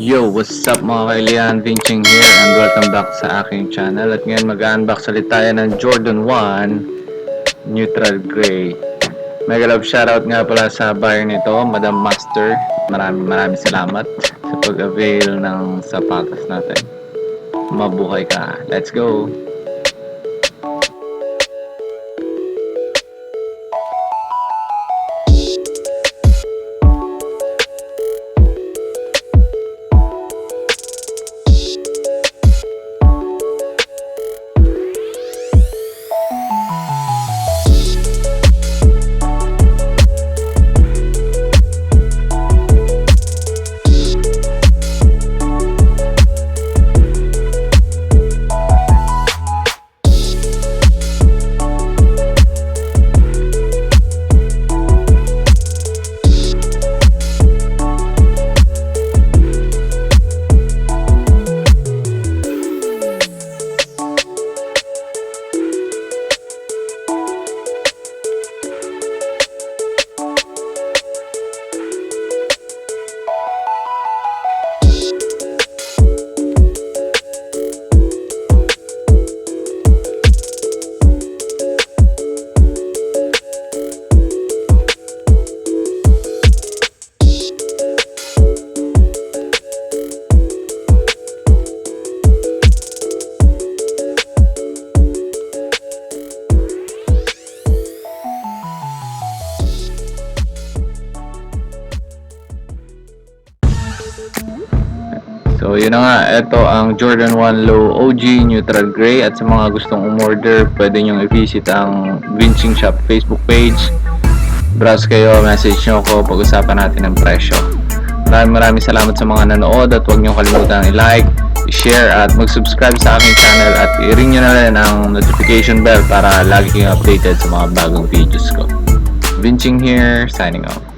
Yo, what's up mga kaibigan? Vinching here and welcome back sa aking channel. At ngayon mag-unbox ulit tayo ng Jordan 1 Neutral Gray. Mega love shoutout nga pala sa buyer nito, Madam Master. Maraming salamat sa pag-avail ng sapatos natin. Mabuhay ka. Let's go! So yun na nga, ito ang Jordan 1 Low OG Neutral Gray. At sa mga gustong umorder, pwede nyong i-visit ang Vinching Shop Facebook page. Browse kayo, message nyo ko, pag-usapan natin ang presyo. Maraming salamat sa mga nanood at huwag nyo kalimutan i-like, i-share at mag-subscribe sa aking channel at i-ring nyo na rin ang notification bell para lagi kayong updated sa mga bagong videos ko. Vinching here, signing off.